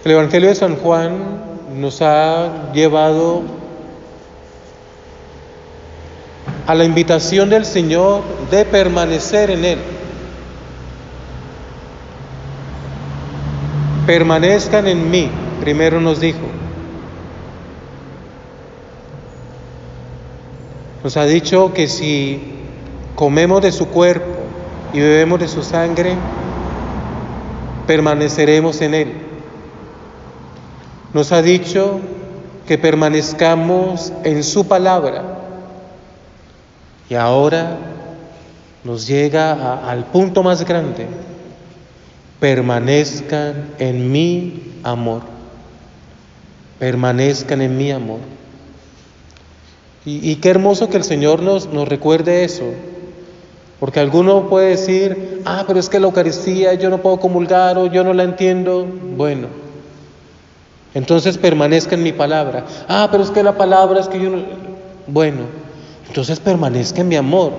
El Evangelio de San Juan nos ha llevado a la invitación del Señor de permanecer en Él. Permanezcan en mí, primero nos dijo. Nos ha dicho que si comemos de su cuerpo y bebemos de su sangre, permaneceremos en Él. Nos ha dicho que permanezcamos en su palabra. Y ahora nos llega al punto más grande: permanezcan en mi amor. Permanezcan en mi amor. Y qué hermoso que el Señor nos recuerde eso. Porque alguno puede decir: pero es que la Eucaristía yo no puedo comulgar, o yo no la entiendo. Bueno, entonces permanezca en mi palabra. Pero es que la palabra es que yo no... Bueno, entonces permanezca en mi amor.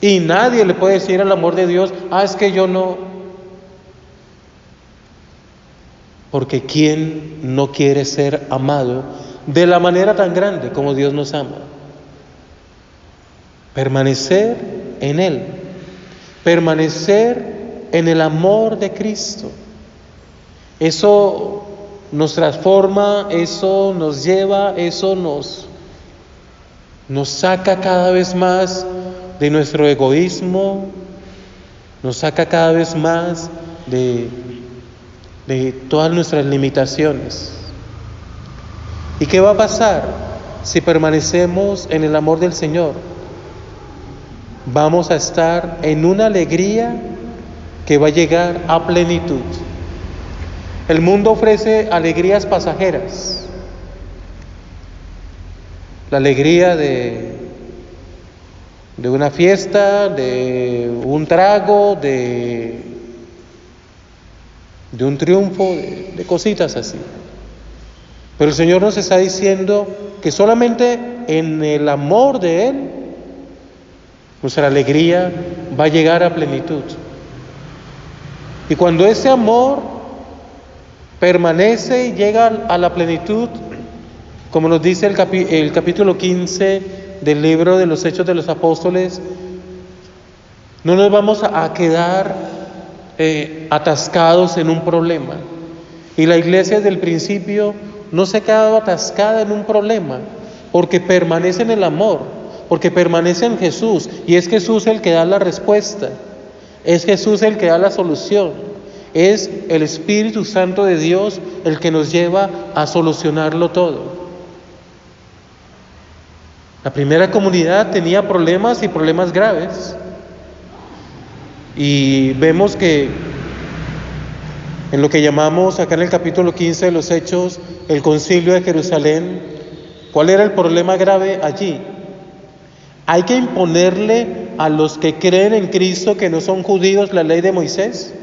Y nadie le puede decir al amor de Dios: es que yo no... Porque ¿quién no quiere ser amado de la manera tan grande como Dios nos ama? Permanecer en Él, permanecer en el amor de Cristo. Eso nos transforma, eso nos lleva, eso nos saca cada vez más de nuestro egoísmo, nos saca cada vez más de todas nuestras limitaciones. ¿Y qué va a pasar si permanecemos en el amor del Señor? Vamos a estar en una alegría que va a llegar a plenitud. El mundo ofrece alegrías pasajeras. La alegría de una fiesta, de un trago, de un triunfo, de cositas así. Pero el Señor nos está diciendo que solamente en el amor de Él nuestra alegría va a llegar a plenitud. Y cuando ese amor permanece y llega a la plenitud, como nos dice el capítulo 15 del libro de los Hechos de los Apóstoles, no nos vamos a quedar atascados en un problema. Y la iglesia desde el principio no se ha quedado atascada en un problema, porque permanece en el amor, porque permanece en Jesús, y es Jesús el que da la respuesta, es Jesús el que da la solución, es el Espíritu Santo de Dios el que nos lleva a solucionarlo todo. La primera comunidad tenía problemas y problemas graves, y vemos que en lo que llamamos acá en el capítulo 15 de los Hechos, el Concilio de Jerusalén, ¿cuál era el problema grave allí? ¿Hay que imponerle a los que creen en Cristo, que no son judíos, la ley de Moisés?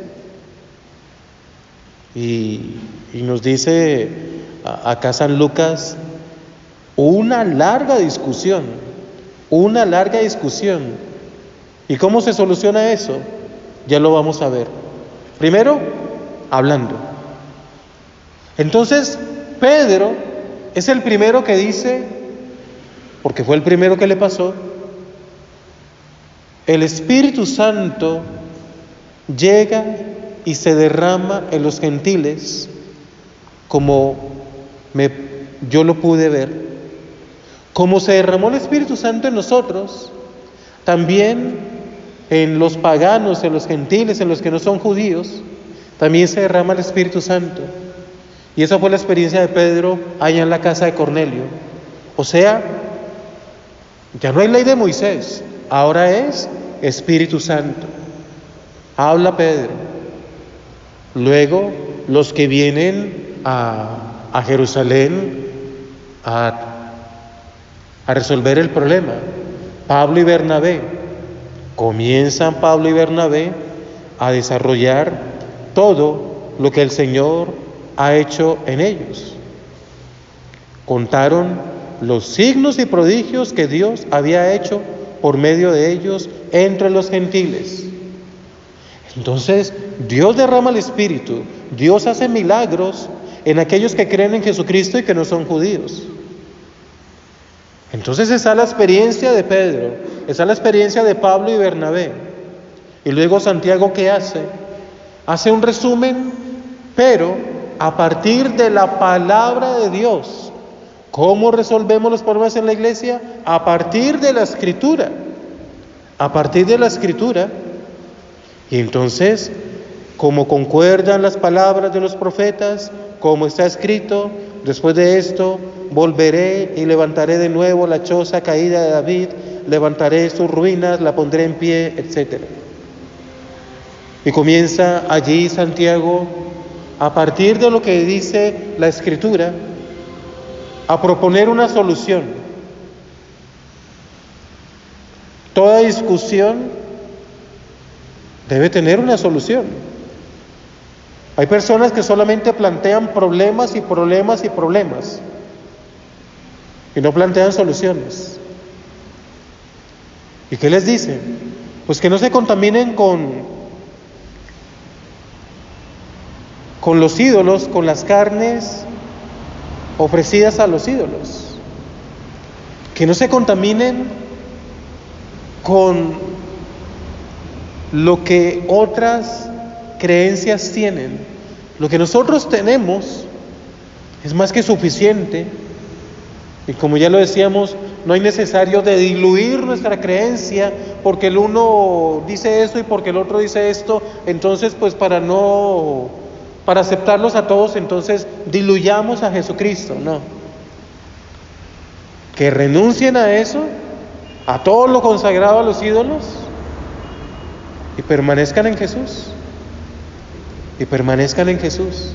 Y nos dice acá San Lucas, una larga discusión. ¿Y cómo se soluciona eso? Ya lo vamos a ver. Primero, hablando. Entonces, Pedro es el primero que dice, porque fue el primero que le pasó: el Espíritu Santo llega y se derrama en los gentiles como yo lo pude ver. Como se derramó el Espíritu Santo en nosotros, también en los paganos, en los gentiles, en los que no son judíos, también se derrama el Espíritu Santo. Y esa fue la experiencia de Pedro allá en la casa de Cornelio. O sea, ya no hay ley de Moisés, ahora es Espíritu Santo. Habla Pedro. Luego, los que vienen a Jerusalén a resolver el problema, Pablo y Bernabé. Comienzan Pablo y Bernabé a desarrollar todo lo que el Señor ha hecho en ellos. Contaron los signos y prodigios que Dios había hecho por medio de ellos entre los gentiles. Entonces, Dios derrama el Espíritu, Dios hace milagros, en aquellos que creen en Jesucristo y que no son judíos. Entonces esa es la experiencia de Pedro, esa es la experiencia de Pablo y Bernabé. Y luego Santiago, ¿qué hace? Hace un resumen, pero a partir de la palabra de Dios. ¿Cómo resolvemos los problemas en la iglesia? A partir de la Escritura. A partir de la Escritura. Y entonces, como concuerdan las palabras de los profetas, como está escrito, después de esto volveré y levantaré de nuevo la choza caída de David, levantaré sus ruinas, la pondré en pie, etc. Y comienza allí Santiago, a partir de lo que dice la Escritura, a proponer una solución. Toda discusión debe tener una solución. Hay personas que solamente plantean problemas y problemas y problemas y no plantean soluciones. ¿Y qué les dicen? Pues que no se contaminen con los ídolos, con las carnes ofrecidas a los ídolos. Que no se contaminen con lo que otras creencias tienen. Lo que nosotros tenemos es más que suficiente. Y como ya lo decíamos, no hay necesario de diluir nuestra creencia porque el uno dice esto y porque el otro dice esto. Entonces, pues para aceptarlos a todos, entonces diluyamos a Jesucristo. No. Que renuncien a eso, a todo lo consagrado a los ídolos, y permanezcan en Jesús. Y permanezcan en Jesús.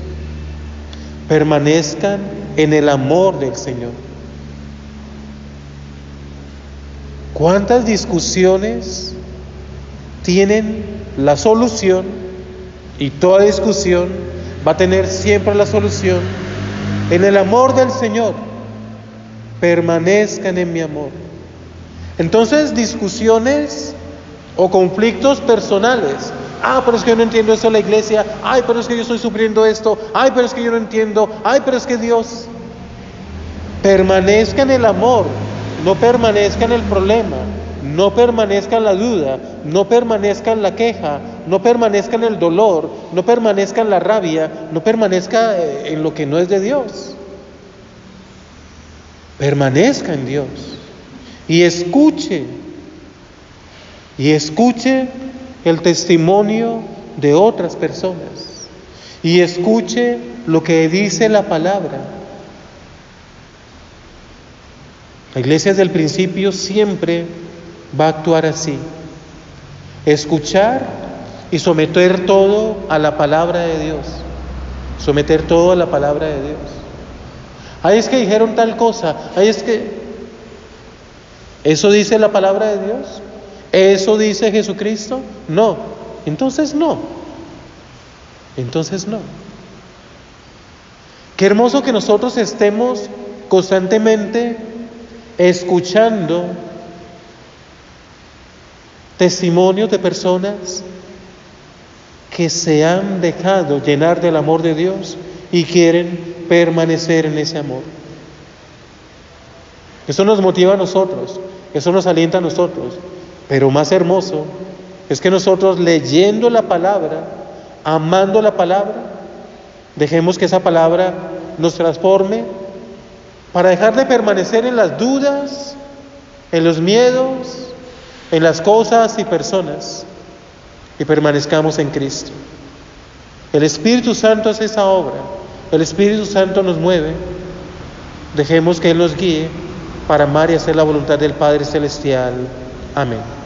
Permanezcan en el amor del Señor. ¿Cuántas discusiones tienen la solución? Y toda discusión va a tener siempre la solución en el amor del Señor. Permanezcan en mi amor. Entonces, discusiones o conflictos personales. Pero es que yo no entiendo eso de la iglesia. Pero es que yo estoy sufriendo esto. Pero es que yo no entiendo. Pero es que Dios. Permanezca en el amor. No permanezca en el problema. No permanezca en la duda. No permanezca en la queja. No permanezca en el dolor. No permanezca en la rabia. No permanezca en lo que no es de Dios. Permanezca en Dios. Y escuche el testimonio de otras personas. Y escuche lo que dice la palabra. La iglesia desde el principio siempre va a actuar así. Escuchar y someter todo a la palabra de Dios. Someter todo a la palabra de Dios. Es que dijeron tal cosa. Es que ¿eso dice la palabra de Dios? ¿Eso dice Jesucristo? No. Entonces no. Entonces no. Qué hermoso que nosotros estemos constantemente escuchando testimonios de personas que se han dejado llenar del amor de Dios y quieren permanecer en ese amor. Eso nos motiva a nosotros, eso nos alienta a nosotros, pero más hermoso es que nosotros, leyendo la palabra, amando la palabra, dejemos que esa palabra nos transforme para dejar de permanecer en las dudas, en los miedos, en las cosas y personas, y permanezcamos en Cristo. El Espíritu Santo hace esa obra, el Espíritu Santo nos mueve. Dejemos que Él nos guíe para amar y hacer la voluntad del Padre Celestial. Amén.